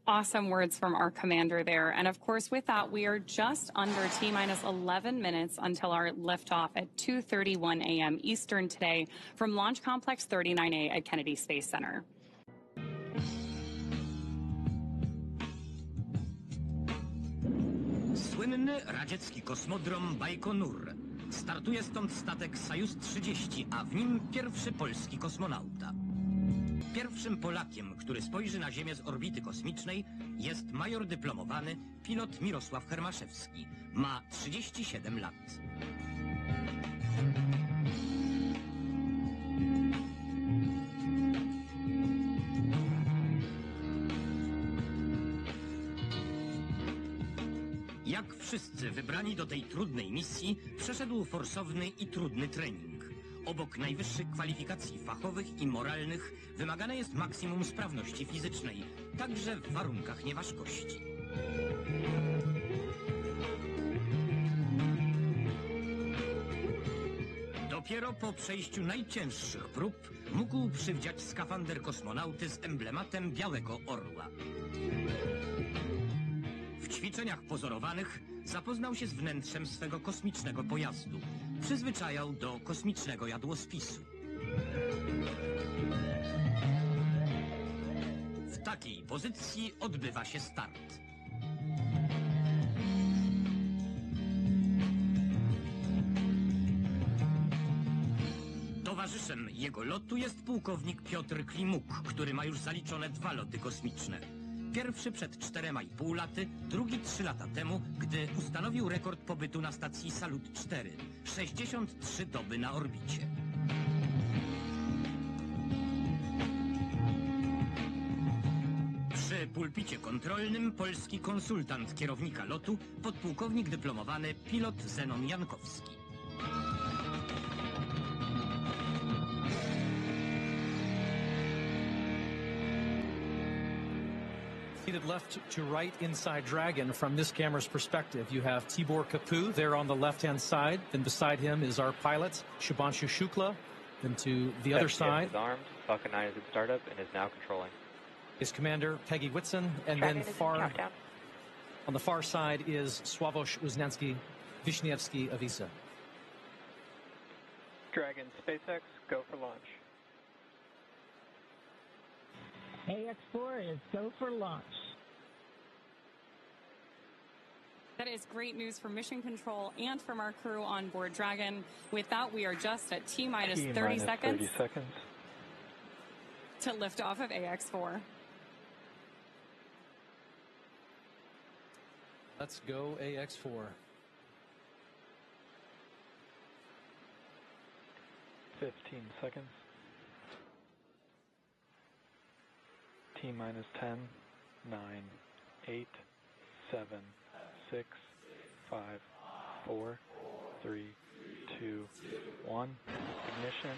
Awesome words from our commander there. And of course, with that, we are just under T-minus 11 minutes until our liftoff at 2:31 a.m. Eastern today from Launch Complex 39A at Kennedy Space Center. Słynny radziecki kosmodrom Bajkonur. Startuje stąd statek Sojus-30, a w nim pierwszy polski kosmonauta. Pierwszym Polakiem, który spojrzy na Ziemię z orbity kosmicznej, jest major dyplomowany pilot Mirosław Hermaszewski. Ma 37 lat. Jak wszyscy wybrani do tej trudnej misji, przeszedł forsowny i trudny trening. Obok najwyższych kwalifikacji fachowych i moralnych wymagane jest maksimum sprawności fizycznej, także w warunkach nieważkości. Dopiero po przejściu najcięższych prób mógł przywdziać skafander kosmonauty z emblematem Białego Orła. W ćwiczeniach pozorowanych zapoznał się z wnętrzem swego kosmicznego pojazdu. Przyzwyczajał do kosmicznego jadłospisu. W takiej pozycji odbywa się start. Towarzyszem jego lotu jest pułkownik Piotr Klimuk, który ma już zaliczone 2 loty kosmiczne. Pierwszy przed 4,5 laty, drugi 3 lata temu, gdy ustanowił rekord pobytu na stacji Salut 4. 63 doby na orbicie. Przy pulpicie kontrolnym polski konsultant kierownika lotu, podpułkownik dyplomowany pilot Zenon Jankowski. Seated left to right inside Dragon from this camera's perspective. You have Tibor Kapu there on the left-hand side. Then beside him is our pilot, Shubhanshu Shukla. Then to the other side. Is armed. Falcon 9 is in startup and is now controlling. Is Commander Peggy Whitson. And Dragon then on the far side is Sławosz Uznański-Wiśniewski of ESA. Dragon, SpaceX, go for launch. AX4 is go for launch. That is great news for mission control and from our crew on board Dragon. With that, we are just at T-minus 30 seconds to lift off of AX4. Let's go AX4. 15 seconds. T-minus 10, 9, 8, 7, 6, 5, 4, 3, 2, 1. Ignition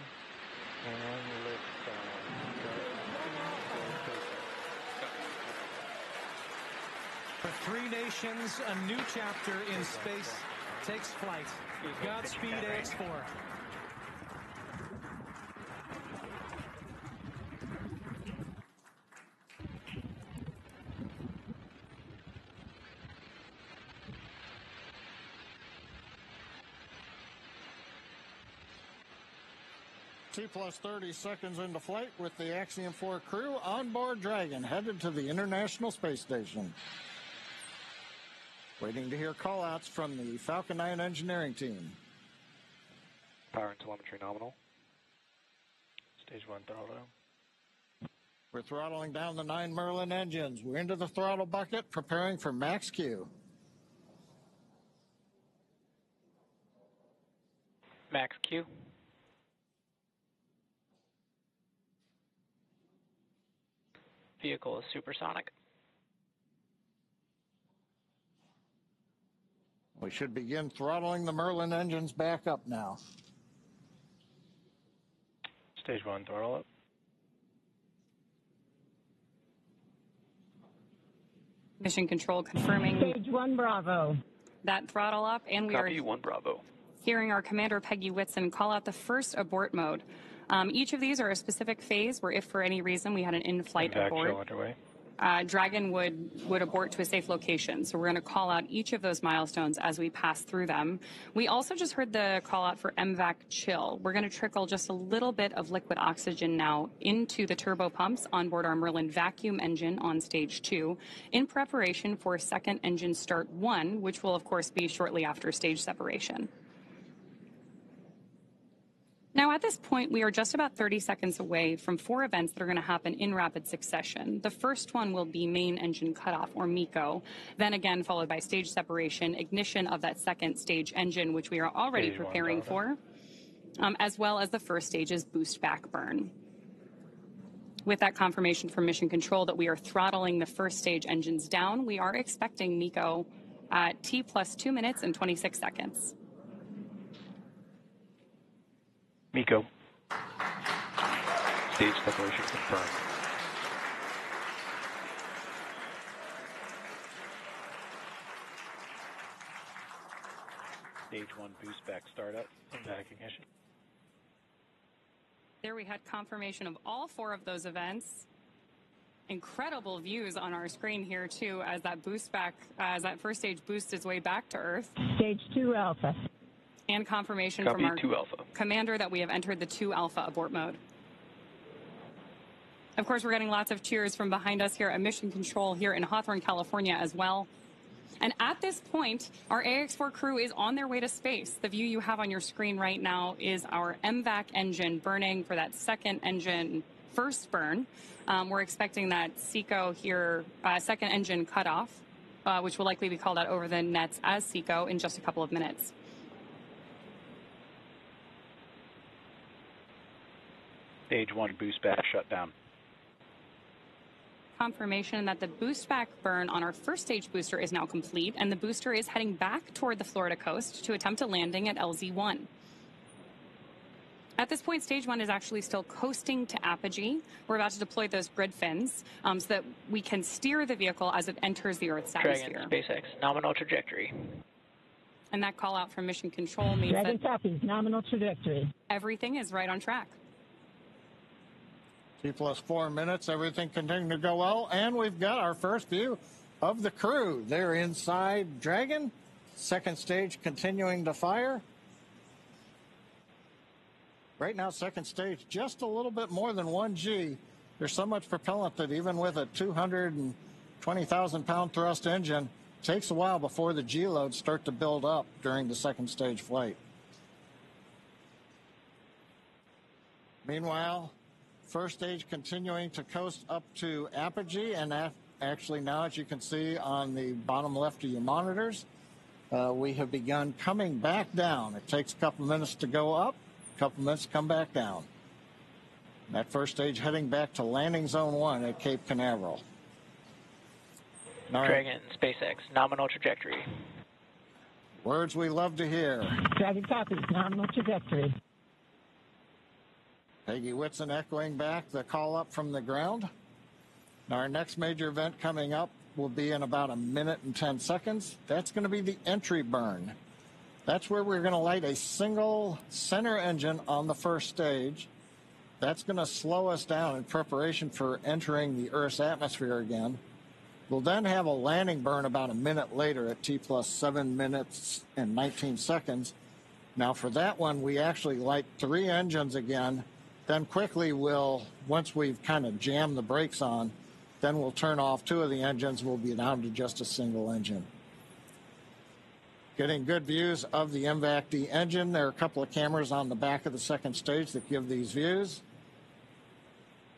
and liftoff. For 3 nations, a new chapter in space takes flight. Godspeed, AX4. T plus 30 seconds into flight with the Axiom 4 crew on board Dragon, headed to the International Space Station. Waiting to hear call-outs from the Falcon 9 engineering team. Power and telemetry nominal. Stage 1 throttle down. We're throttling down the 9 Merlin engines. We're into the throttle bucket, preparing for max Q. Max Q. Vehicle is supersonic. We should begin throttling the Merlin engines back up now. Stage 1 throttle up. Mission control confirming Stage 1 Bravo. that throttle up, and we Copy, are 1 Bravo. hearing our commander Peggy Whitson call out the first abort mode. Each of these are a specific phase where if for any reason we had an in-flight abort, Underway. Dragon would abort to a safe location. So we're going to call out each of those milestones as we pass through them. We also just heard the call out for MVAC chill. We're going to trickle just a little bit of liquid oxygen now into the turbo pumps on board our Merlin vacuum engine on stage 2 in preparation for second engine start 1, which will of course be shortly after stage separation. Now, at this point, we are just about 30 seconds away from 4 events that are going to happen in rapid succession. The first one will be main engine cutoff, or MECO, then again followed by stage separation, ignition of that second stage engine, which we are already preparing for, as well as the first stage's boost back burn. With that confirmation from Mission Control that we are throttling the first stage engines down, we are expecting MECO at T plus 2 minutes and 26 seconds. MECO. Stage separation confirmed. Stage 1 boost back startup and back ignition. There we had confirmation of all 4 of those events. Incredible views on our screen here too as that boost back, as that first stage boosts its way back to Earth. Stage 2 Alpha. And confirmation Copy, from our 2 Alpha. commander that we have entered the 2 Alpha abort mode. Of course, we're getting lots of cheers from behind us here at Mission Control here in Hawthorne, California as well. And at this point, our AX4 crew is on their way to space. The view you have on your screen right now is our MVAC engine burning for that second engine first burn. We're expecting that SECO here, second engine cutoff, which will likely be called out over the nets as SECO in just a couple of minutes. Stage 1 boost back shut down. Confirmation that the boost back burn on our first stage booster is now complete, and the booster is heading back toward the Florida coast to attempt a landing at LZ1. At this point, stage 1 is actually still coasting to apogee. We're about to deploy those grid fins so that we can steer the vehicle as it enters the Earth's atmosphere. Dragon, SpaceX, nominal trajectory. And that call out from Mission Control means Dragon that copies, nominal trajectory. everything is right on track. T plus 4 minutes, everything continuing to go well, and we've got our first view of the crew. They're inside Dragon, second stage continuing to fire. Right now, second stage, just a little bit more than 1 G. There's so much propellant that even with a 220,000-pound thrust engine, it takes a while before the G loads start to build up during the second stage flight. Meanwhile, first stage continuing to coast up to apogee, and actually now, as you can see on the bottom left of your monitors, we have begun coming back down. It takes a couple minutes to go up, a couple minutes to come back down. That first stage heading back to landing zone 1 at Cape Canaveral. Dragon, SpaceX, nominal trajectory. Words we love to hear. Dragon copies, nominal trajectory. Peggy Whitson echoing back the call up from the ground. Now our next major event coming up will be in about 1 minute and 10 seconds. That's going to be the entry burn. That's where we're going to light a single center engine on the first stage. That's going to slow us down in preparation for entering the Earth's atmosphere again. We'll then have a landing burn about 1 minute later at T plus 7 minutes and 19 seconds. Now for that one, we actually light 3 engines again. Then quickly once we've kind of jammed the brakes on, then we'll turn off 2 of the engines. We'll be down to just a single engine. Getting good views of the MVAC-D engine. There are a couple of cameras on the back of the second stage that give these views.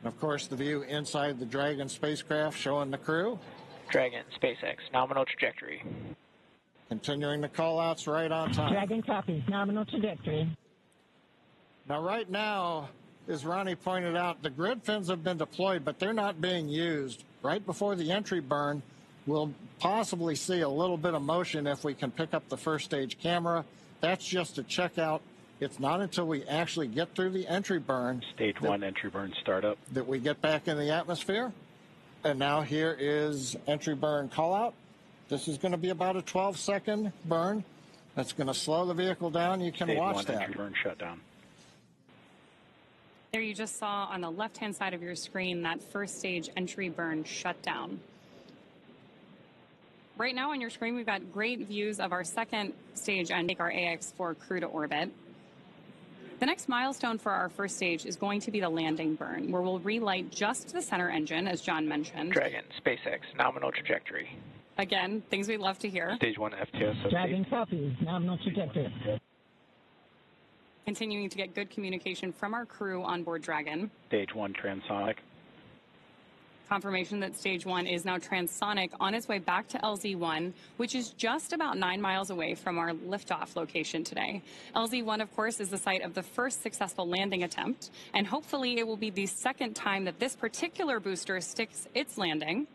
And of course, the view inside the Dragon spacecraft showing the crew. Dragon, SpaceX, nominal trajectory. Continuing the call-outs right on time. Dragon copies, nominal trajectory. Now, right now, as Ronnie pointed out, the grid fins have been deployed, but they're not being used. Right before the entry burn, we'll possibly see a little bit of motion if we can pick up the first stage camera. That's just a checkout. It's not until we actually get through the entry burn. Stage 1 entry burn startup. That we get back in the atmosphere. And now here is entry burn call out. This is going to be about a 12-second burn. That's going to slow the vehicle down. You can Stage watch 1 that. entry burn shutdown. There you just saw on the left-hand side of your screen that first stage entry burn shut down. Right now on your screen, we've got great views of our second stage and take our AX-4 crew to orbit. The next milestone for our first stage is going to be the landing burn, where we'll relight just the center engine, as John mentioned. Dragon, SpaceX, nominal trajectory. Again, things we love to hear. Stage 1 FTS. Dragon copies, nominal trajectory. Continuing to get good communication from our crew on board Dragon. Stage 1 transonic. Confirmation that stage 1 is now transonic on its way back to LZ-1, which is just about 9 miles away from our liftoff location today. LZ-1, of course, is the site of the first successful landing attempt, and hopefully it will be the second time that this particular booster sticks its landing.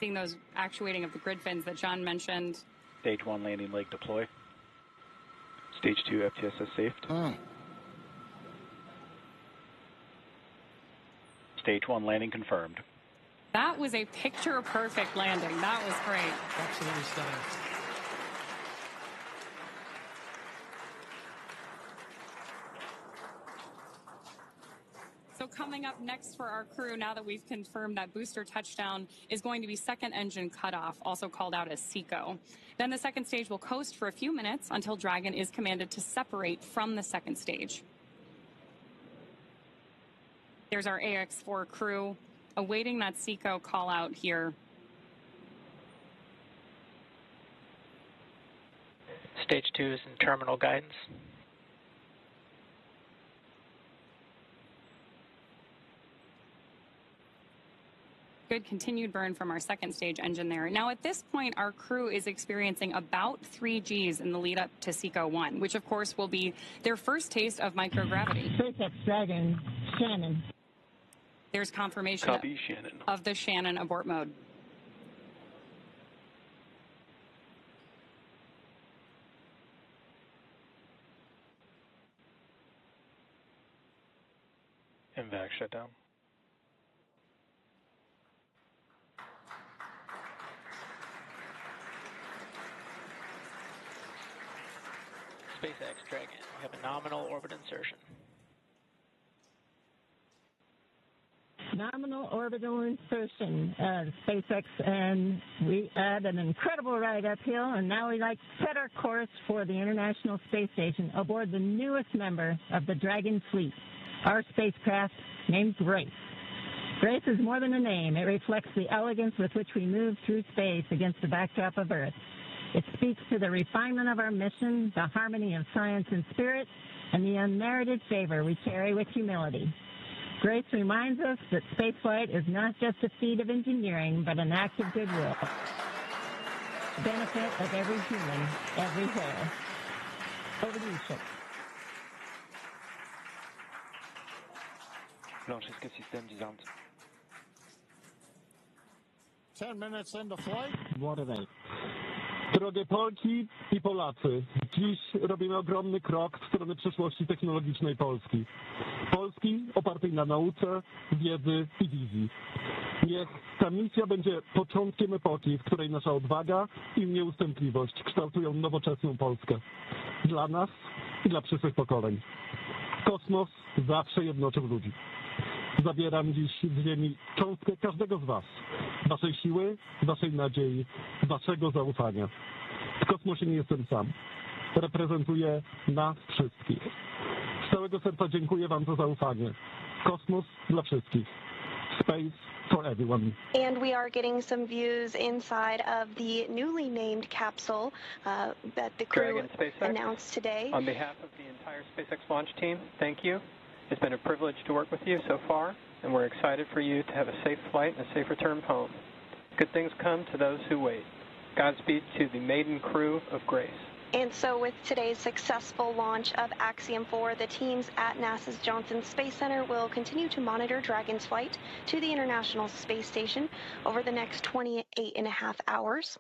Seeing those actuating of the grid fins that John mentioned. Stage 1 landing leg deploy. Stage 2 FTSS saved. Stage 1 landing confirmed. That was a picture-perfect landing. That was great. Absolutely stunning. So coming up next for our crew, now that we've confirmed that booster touchdown, is going to be second engine cutoff, also called out as SECO. Then the second stage will coast for a few minutes until Dragon is commanded to separate from the second stage. There's our AX-4 crew awaiting that SECO call out here. Stage 2 is in terminal guidance. Good continued burn from our second stage engine there. Now at this point, our crew is experiencing about 3 Gs in the lead up to SECO 1, which of course will be their first taste of microgravity. SpaceX Dragon, Shannon. There's confirmation Copy, Shannon. of the Shannon abort mode. MVAC shutdown. SpaceX Dragon, we have a nominal orbit insertion. Nominal orbital insertion, SpaceX, and we had an incredible ride uphill, and now we like to set our course for the International Space Station aboard the newest member of the Dragon fleet, our spacecraft named Grace. Grace is more than a name. It reflects the elegance with which we move through space against the backdrop of Earth. It speaks to the refinement of our mission, the harmony of science and spirit, and the unmerited favor we carry with humility. Grace reminds us that spaceflight is not just a feat of engineering, but an act of goodwill. The benefit of every human, everywhere. Over to you, Chip. Wszystkie systemy dziewiąte. 10 minutes into flight. What are they? Drogie Polki i Polacy, dziś robimy ogromny krok w stronę przyszłości technologicznej Polski. Polski opartej na nauce, wiedzy i wizji. Niech ta misja będzie początkiem epoki, w której nasza odwaga i nieustępliwość kształtują nowoczesną Polskę. Dla nas i dla przyszłych pokoleń. Kosmos zawsze jednoczył ludzi. Zabieram dziś z Ziemi cząstkę każdego z was. Waszej siły, waszej nadziei, waszego zaufania. W kosmosie nie jestem sam. Reprezentuję nas wszystkich. Z całego serca dziękuję wam za zaufanie. Kosmos dla wszystkich. Space for everyone. And we are getting some views inside of the newly named capsule that the crew Dragon SpaceX, announced today. On behalf of the entire SpaceX launch team, thank you. It's been a privilege to work with you so far, and we're excited for you to have a safe flight and a safe return home. Good things come to those who wait. Godspeed to the maiden crew of Grace. And so with today's successful launch of Axiom 4, the teams at NASA's Johnson Space Center will continue to monitor Dragon's flight to the International Space Station over the next 28.5 hours.